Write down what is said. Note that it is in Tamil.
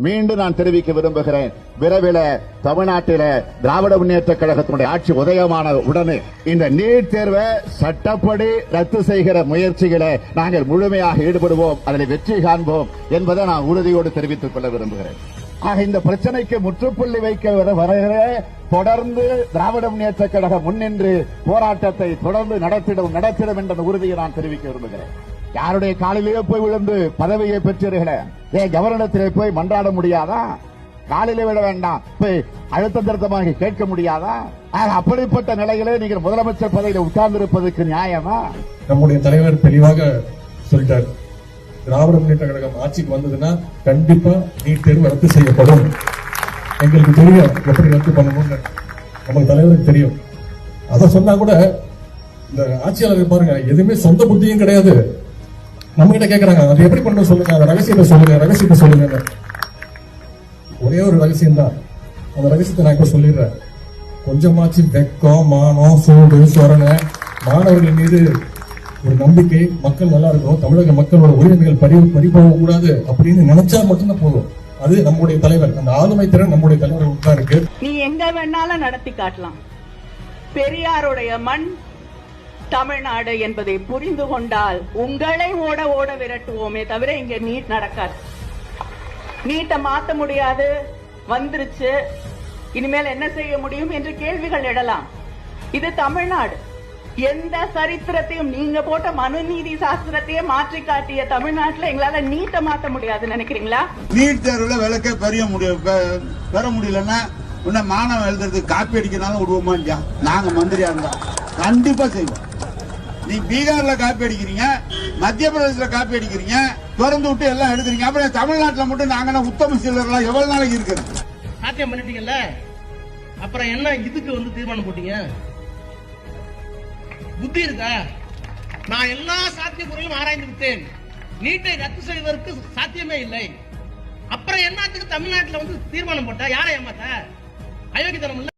மீண்டும் நான் தெரிவிக்க விரும்புகிறேன். விரைவில் தமிழ்நாட்டில திராவிட முன்னேற்ற கழகத்தினுடைய ஆட்சி உதயமான உடனே இந்த நீட் தேர்வை சட்டப்படி ரத்து செய்கிற முயற்சிகளை நாங்கள் முழுமையாக ஈடுபடுவோம், அதில் வெற்றி காண்போம் என்பதை நான் உறுதியோடு தெரிவித்துக் கொள்ள விரும்புகிறேன். ஆக இந்த பிரச்சனைக்கு முற்றுப்புள்ளி வைக்க வருகிற தொடர்ந்து திராவிட முன்னேற்ற கழகம் முன்னின்று போராட்டத்தை தொடர்ந்து நடத்திடும் என்ற உறுதியை நான் தெரிவிக்க விரும்புகிறேன். யாருடைய காலிலேயே போய் விழுந்து பதவியை பெற்றீர்களே, கவர்னத்திலே போய் மன்றாட முடியாதா? காலிலே விட வேண்டாம், போய் அழுத்த திருத்தமாக கேட்க முடியாதா? அப்படிப்பட்ட நிலையிலே நீங்கள் முதலமைச்சர் பதவியில் உட்கார்ந்திருப்பதற்கு நியாயமா? நம்முடைய தலைவர் தெளிவாக சொல்லிட்டார், திராவிட முன்னேற்ற கழகம் ஆட்சிக்கு வந்ததுன்னா கண்டிப்பா நீட் தேர்வு ரத்து செய்யப்படும். எங்களுக்கு தெரியும் எப்படி ரத்து பண்ணணும்னு, நமக்கு தலைவருக்கு தெரியும். அதை சொன்னா கூட இந்த ஆட்சியாளர்கள் பாருங்க, எதுவுமே சொந்த புத்தியும் கிடையாது. நம்ம கிட்ட கேட்கறாங்க, அது எப்படி பண்ண சொல்லுங்க, அந்த ரகசியத்தை சொல்லுங்க. ஒரே ஒரு ரகசியம் தான், அந்த ரகசியத்தை நான் இப்ப சொல்லிடுறேன். கொஞ்சமாச்சு வெக்கம், மானம், சூடு, சொரணை, மாணவர்கள் மீது ஒரு நம்பிக்கை, மக்கள் நல்லா இருக்கணும், தமிழக மக்களோட உரிமைகள் பறிபோக கூடாது அப்படின்னு நினைச்சா மட்டும்தான் போதும். அது நம்முடைய தலைவர், அந்த ஆளுமை திறன் நம்முடைய தலைவர் தான் இருக்கு. நீ எங்க வேணாலும் நடத்தி காட்டலாம். பெரியாருடைய மண் தமிழ்நாடு என்பதை புரிந்து கொண்டால் உங்களை ஓட விரட்டுவோமே தவிர இங்க நீட் நடக்காது. நீட்டை மாத்த முடியாது, வந்துருச்சு, இனிமேல் என்ன செய்ய முடியும் என்று கேள்விகள் எழலாம். இது தமிழ்நாடு. எந்த சரித்திரத்தையும் நீங்க போட்ட மனுநீதி சாஸ்திரத்தையே மாற்றி காட்டிய தமிழ்நாட்டில் எங்களால நீட்டை மாத்த முடியாது நினைக்கிறீங்களா? நீட் தேர்வுல விளக்க பெற முடியலன்னா மாணவன் எழுதுறதுக்கு காப்பி அடிக்கிறனாலும் விடுவோமா? நாங்க மந்திரியா இருந்தா கண்டிப்பா செய்வோம். நீ பீகார்ல காப்பி அடிக்கிறீங்க, மத்திய பிரதேசல காப்பி அடிக்கிறீங்க, திறந்து விட்டு எல்லாம் எடுக்கிறீங்க. அப்புறம் தமிழ்நாட்டில் மட்டும் நாங்க உத்தம சீலர்லாம் எவ்வளவு நாளைக்கு இருக்கிறது? சாத்தியம் பண்ணிட்டீங்கல்ல, அப்புறம் என்ன இதுக்கு தீர்மானம் போட்டீங்க? புத்தி இருக்கா? நான் எல்லா சாத்தியக்கூறுகளும் ஆராய்ந்து விட்டேன், நீட்டை ரத்து செய்வதற்கு சாத்தியமே இல்லை. அப்புறம் என்னத்துக்கு தமிழ்நாட்டில் தீர்மானம் போட்டா? யாரை ஏமாத்த? அயோக்கியத்தனம் இல்ல.